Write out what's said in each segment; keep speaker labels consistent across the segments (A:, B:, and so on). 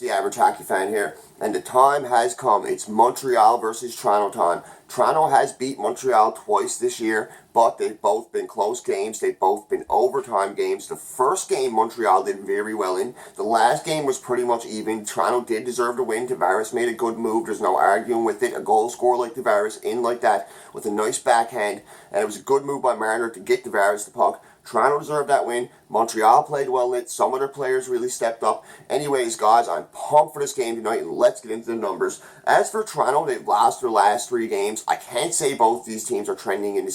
A: The average hockey fan here, and the time has come. It's Montreal versus Toronto time. Toronto has beat Montreal twice this year, but they've both been close games. They've both been overtime games. The first game Montreal did very well in. The last game was pretty much even. Toronto did deserve to win. Tavares made a good move. There's no arguing with it. A goal scorer like Tavares in like that with a nice backhand, and it was a good move by Marner to get Tavares the puck. Toronto deserved that win. Montreal played well in it. Some of their players really stepped up. Anyways, guys, I'm pumped for this game tonight, and let's get into the numbers. As for Toronto, they've lost their last 3 games. I can't say both these teams are trending in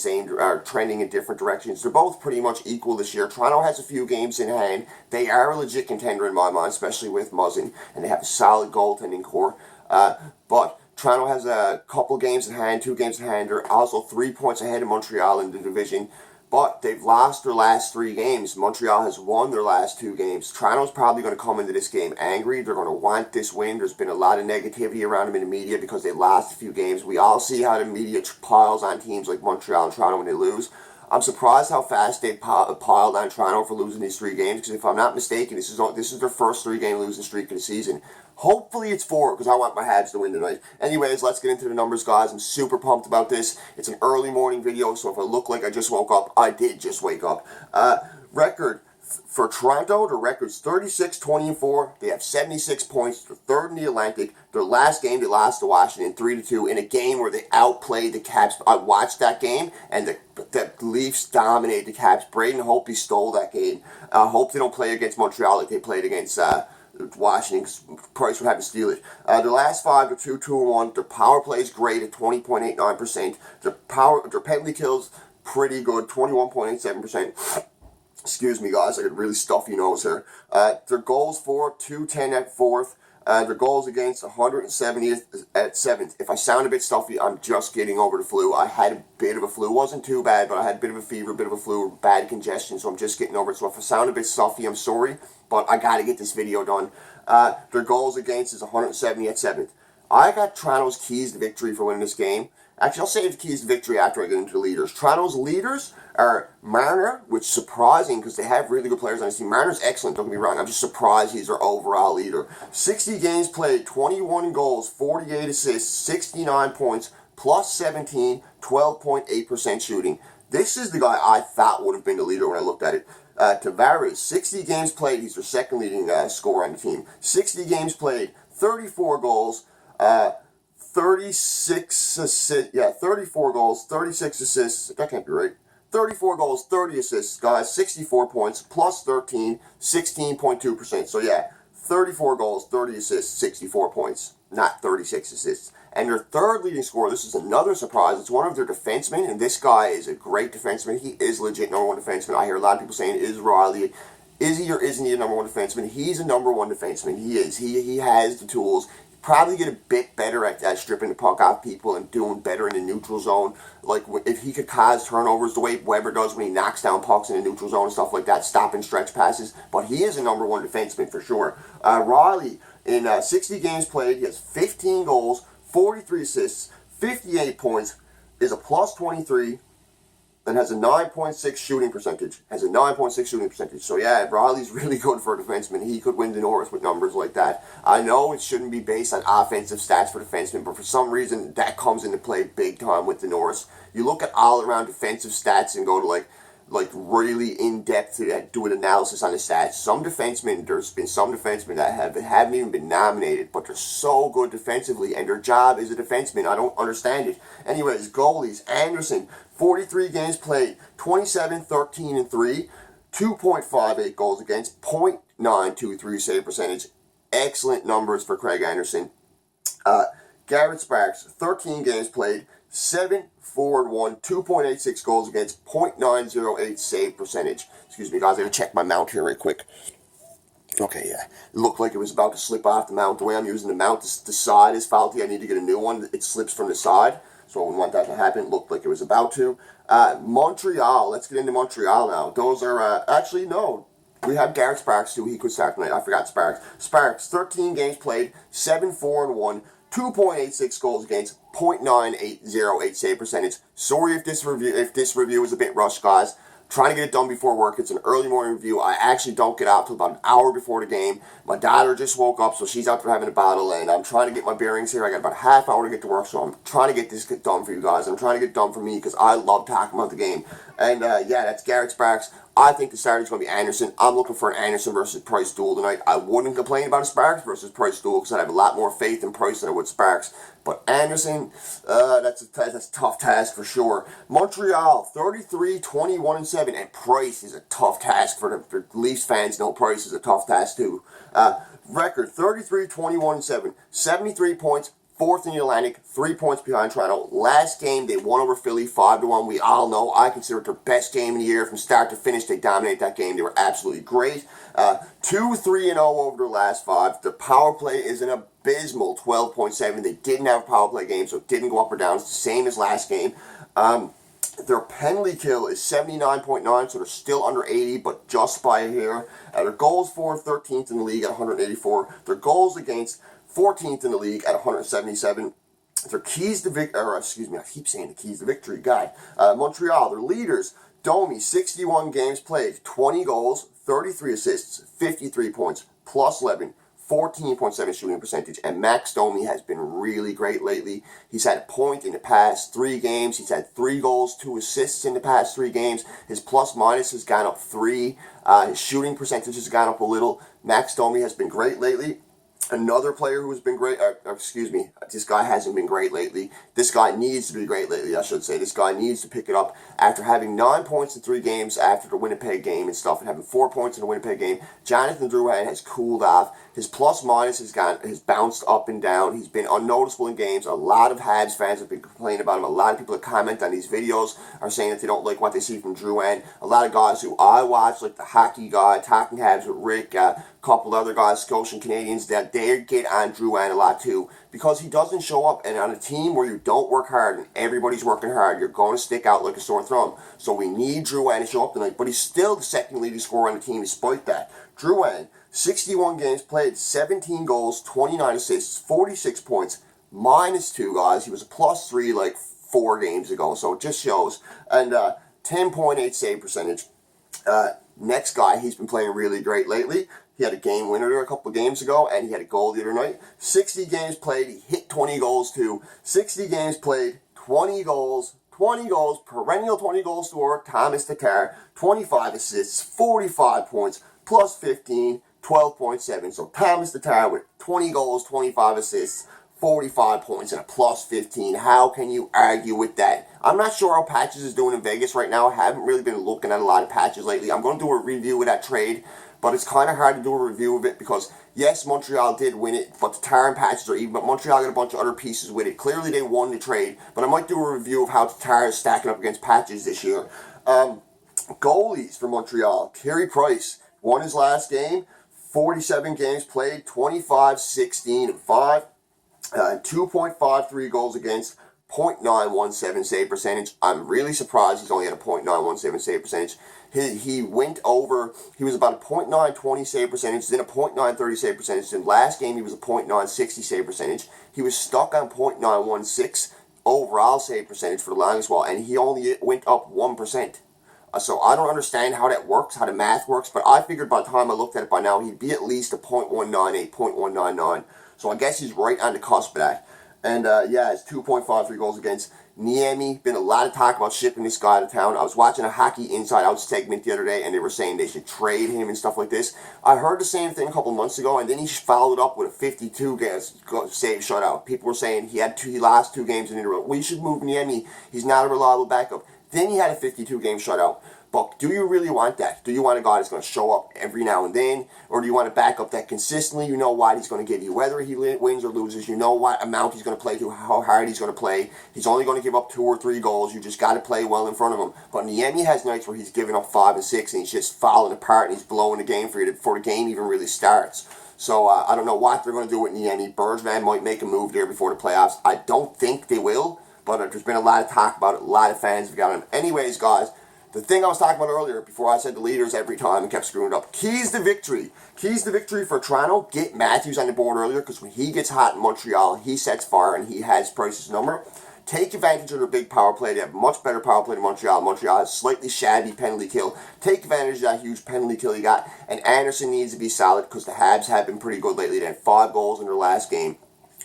A: trending in different directions. They're both pretty much equal this year. Toronto has a few games in hand. They are a legit contender in my mind, especially with Muzzin, and they have a solid goaltending core. But Toronto has a couple games in hand, 2 games in hand. They're also 3 points ahead of Montreal in the division. But they've lost their last 3 games. Montreal has won their last 2 games. Toronto's probably going to come into this game angry. They're going to want this win. There's been a lot of negativity around them in the media because they lost a few games. We all see how the media piles on teams like Montreal and Toronto when they lose. I'm surprised how fast they piled on Toronto for losing these 3 games, because if I'm not mistaken, this is their first 3-game losing streak of the season. Hopefully it's 4, because I want my Habs to win tonight. Anyways, let's get into the numbers, guys. I'm super pumped about this. It's an early morning video, so if I look like I just woke up, I did just wake up. Record for Toronto, the record's 36-20-4. They have 76 points. They're 3rd in the Atlantic. Their last game, they lost to Washington 3-2 in a game where they outplayed the Caps. I watched that game, and the Leafs dominated the Caps. Braden Holtby stole that game. I hope they don't play against Montreal like they played against Washington. Price would have to steal it. Their last 5 are 2-2-1. Their power play is great at 20.89%. Their penalty kills pretty good, 21.87%. Excuse me, guys, I got a really stuffy nose here. Their goals for 210 at 4th. Their goals against 170th at 7th. If I sound a bit stuffy, I'm just getting over the flu. I had a bit of a flu. It wasn't too bad, but I had a bit of a fever, a bit of a flu, bad congestion, so I'm just getting over it. So if I sound a bit stuffy, I'm sorry, but I got to get this video done. Their goals against is 170 at 7th. I got Toronto's keys to victory for winning this game. Actually, I'll save the keys to victory after I get into the leaders. Toronto's leaders are Marner, which is surprising because they have really good players on this team. Marner's excellent, don't get me wrong. I'm just surprised he's their overall leader. 60 games played, 21 goals, 48 assists, 69 points, plus 17, 12.8% shooting. This is the guy I thought would have been the leader when I looked at it. Tavares, 60 games played. He's their second leading scorer on the team. 60 games played, 34 goals, 36 assists. Yeah, 34 goals, 36 assists. That can't be right. 34 goals, 30 assists, guys. 64 points, plus 13, 16.2%. So yeah, 34 goals, 30 assists, 64 points, not 36 assists. And their 3rd leading scorer, this is another surprise. It's one of their defensemen, and this guy is a great defenseman. He is legit number 1 defenseman. I hear a lot of people saying, is Riley? Is he or isn't he a number 1 defenseman? He's a number 1 defenseman. He is. He has the tools. Probably get a bit better at stripping the puck off people and doing better in the neutral zone. Like, if he could cause turnovers the way Weber does when he knocks down pucks in the neutral zone and stuff like that, stopping stretch passes. But he is a number 1 defenseman for sure. Riley, in 60 games played, he has 15 goals, 43 assists, 58 points, is a plus 23, and has a 9.6 shooting percentage. So yeah, Riley's really good for a defenseman. He could win the Norris with numbers like that. I know it shouldn't be based on offensive stats for defensemen, but for some reason that comes into play big time with the Norris. You look at all around defensive stats and go to like really in-depth to do an analysis on the stats. There's been some defensemen that haven't even been nominated, but they're so good defensively, and their job is a defenseman. I don't understand it. Anyways, goalies, Anderson, 43 games played, 27, 13, and 3, 2.58 goals against, .923 save percentage. Excellent numbers for Craig Anderson. Garrett Sparks, 13 games played, 7, 4, and 1, 2.86 goals against, .908 save percentage. Excuse me, guys, I gotta check my mount here right quick. Okay, yeah. It looked like it was about to slip off the mount. The way I'm using the mount, the side is faulty. I need to get a new one. It slips from the side, so I wouldn't want that to happen. It looked like it was about to. Montreal, let's get into Montreal now. Those are, actually, no. We have Garrett Sparks, too. He could start tonight. I forgot Sparks. Sparks, 13 games played, 7, 4, and 1, 2.86 goals against, .9808 save percentage. Sorry if this review is a bit rushed, guys. Trying to get it done before work. It's an early morning review. I actually don't get out till about an hour before the game. My daughter just woke up, so she's out there having a battle, and I'm trying to get my bearings here. I got about a half hour to get to work, so I'm trying to get this done for you guys. I'm trying to get it done for me because I love talking about the game. And yeah, that's Garrett Sparks. I think the starter's going to be Anderson. I'm looking for an Anderson versus Price duel tonight. I wouldn't complain about a Sparks versus Price duel because I have a lot more faith in Price than I would Sparks. But Anderson, that's a tough task for sure. Montreal, 33-21-7, and Price is a tough task for the Leafs fans. No, Price is a tough task too. Record 33-21-7, 73 points. Fourth in the Atlantic, 3 points behind Toronto. Last game, they won over Philly 5-1. We all know, I consider it their best game of the year. From start to finish, they dominated that game. They were absolutely great. 2-3-0 over their last 5. The power play is an abysmal 12.7. They didn't have a power play game, so it didn't go up or down. It's the same as last game. Their penalty kill is 79.9, so they're still under 80, but just by a hair. Their goals for 13th in the league at 184. Their goals against 14th in the league at 177. Their keys to victory, I keep saying the keys to victory, God. Montreal, their leaders, Domi, 61 games played, 20 goals, 33 assists, 53 points, plus 11, 14.7 shooting percentage, and Max Domi has been really great lately. He's had a point in the past 3 games. He's had 3 goals, 2 assists in the past 3 games. His plus minus has gone up 3. His shooting percentage has gone up a little. Max Domi has been great lately. Another player who has been great, this guy hasn't been great lately. This guy needs to be great lately, I should say. This guy needs to pick it up after having 9 points in 3 games after the Winnipeg game and stuff, and having 4 points in the Winnipeg game. Jonathan Drouin has cooled off. His plus minus has bounced up and down. He's been unnoticeable in games. A lot of Habs fans have been complaining about him. A lot of people that comment on these videos are saying that they don't like what they see from Drouin. A lot of guys who I watch, like the hockey guy, Talking Habs with Rick, couple of other guys, Scotian Canadians, that they get on Drouin a lot too, because he doesn't show up. And on a team where you don't work hard and everybody's working hard, you're going to stick out like a sore thumb. So we need Drouin to show up tonight, but he's still the second leading scorer on the team despite that. Drouin, 61 games played, 17 goals, 29 assists, 46 points, -2 guys. He was a +3 like 4 games ago, so it just shows. And 10.8 save percentage. Next guy, he's been playing really great lately. He had a game winner a couple of games ago, and he had a goal the other night. 60 games played, he hit 20 goals too. 60 games played, 20 goals, perennial 20 goals scorer, Thomas Tatar, 25 assists, 45 points, +15, 12.7. So Thomas Tatar with 20 goals, 25 assists, 45 points, and a +15. How can you argue with that? I'm not sure how Patches is doing in Vegas right now. I haven't really been looking at a lot of Patches lately. I'm going to do a review of that trade, but it's kind of hard to do a review of it because, yes, Montreal did win it, but the Tatar and Patches are even, but Montreal got a bunch of other pieces with it. Clearly, they won the trade, but I might do a review of how Tatar is stacking up against Patches this year. Goalies for Montreal. Carey Price won his last game, 47 games played, 25, 16, and 5. 2.53 goals against, .917 save percentage. I'm really surprised he's only had a .917 save percentage. He went over, he was about a .920 save percentage, then a .930 save percentage. In last game, he was a .960 save percentage. He was stuck on .916 overall save percentage for the longest while, and he only went up 1%. So I don't understand how that works, how the math works, but I figured by the time I looked at it by now, he'd be at least a .198, .199. So I guess he's right on the cusp of that. And yeah, it's 2.53 goals against. Niemi, been a lot of talk about shipping this guy out of town. I was watching a Hockey Inside Out segment the other day, and they were saying they should trade him and stuff like this. I heard the same thing a couple months ago, and then he followed up with a 52 save shutout. People were saying he lost 2 games in a row. We should move Niemi. He's not a reliable backup. Then he had a 52-game shutout. But do you really want that? Do you want a guy that's going to show up every now and then? Or do you want a backup that consistently you know what he's going to give you? Whether he wins or loses, you know what amount he's going to play to, how hard he's going to play. He's only going to give up 2 or 3 goals. You just got to play well in front of him. But Niemi has nights where he's giving up 5 and 6 and he's just falling apart and he's blowing the game for you before the game even really starts. So I don't know what they're going to do with Niemi. Bergevin might make a move there before the playoffs. I don't think they will, but there's been a lot of talk about it. A lot of fans have got him. Anyways, guys, the thing I was talking about earlier, before I said the leaders every time and kept screwing it up. Keys to victory. Keys to victory for Toronto. Get Matthews on the board earlier, because when he gets hot in Montreal, he sets fire and he has Price's number. Take advantage of their big power play. They have a much better power play than Montreal. Montreal has slightly shabby penalty kill. Take advantage of that huge penalty kill you got. And Anderson needs to be solid because the Habs have been pretty good lately. They had 5 goals in their last game.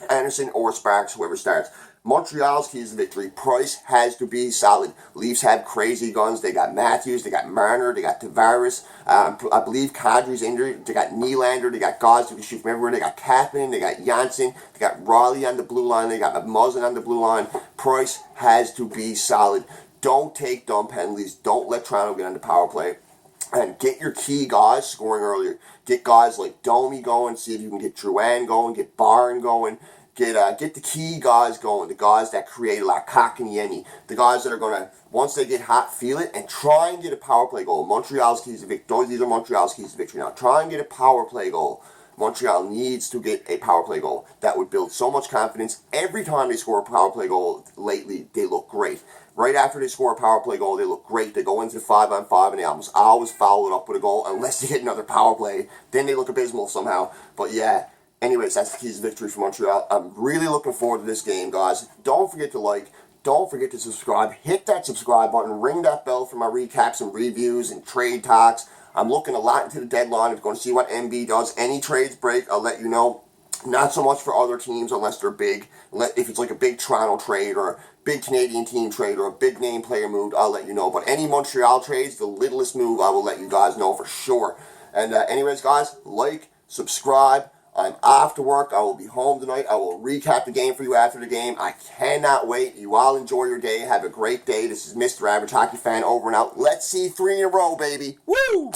A: Anderson or Sparks, whoever starts. Montreal's keys to victory. Price has to be solid. Leafs have crazy guns. They got Matthews, they got Marner, they got Tavares. I believe Kadri's injured. They got Nylander, they got guys who can shoot from everywhere. They got Kapanen, they got Janssen, they got Raleigh on the blue line, they got Muzzin on the blue line. Price has to be solid. Don't take dumb penalties. Don't let Toronto get on the power play. And get your key guys scoring earlier. Get guys like Domi going. See if you can get Drouin going. Get Barn going. Get the key guys going. The guys that create like Kakaniemi. The guys that are going to, once they get hot, feel it. And try and get a power play goal. Montreal's keys to victory. These are Montreal's keys to victory. Now try and get a power play goal. Montreal needs to get a power play goal. That would build so much confidence. Every time they score a power play goal lately, they look great. Right after they score a power play goal, they look great. They go into 5-on-5 and they almost always follow it up with a goal unless they get another power play. Then they look abysmal somehow. But yeah, anyways, that's the keys to victory for Montreal. I'm really looking forward to this game, guys. Don't forget to like. Don't forget to subscribe. Hit that subscribe button. Ring that bell for my recaps and reviews and trade talks. I'm looking a lot into the deadline. I'm going to see what MB does. Any trades break, I'll let you know. Not so much for other teams unless they're big. If it's like a big Toronto trade or a big Canadian team trade or a big name player move, I'll let you know. But any Montreal trades, the littlest move, I will let you guys know for sure. And anyways, guys, like, subscribe. I'm off to work. I will be home tonight. I will recap the game for you after the game. I cannot wait. You all enjoy your day. Have a great day. This is Mr. Average Hockey Fan over and out. Let's see 3 in a row, baby. Woo!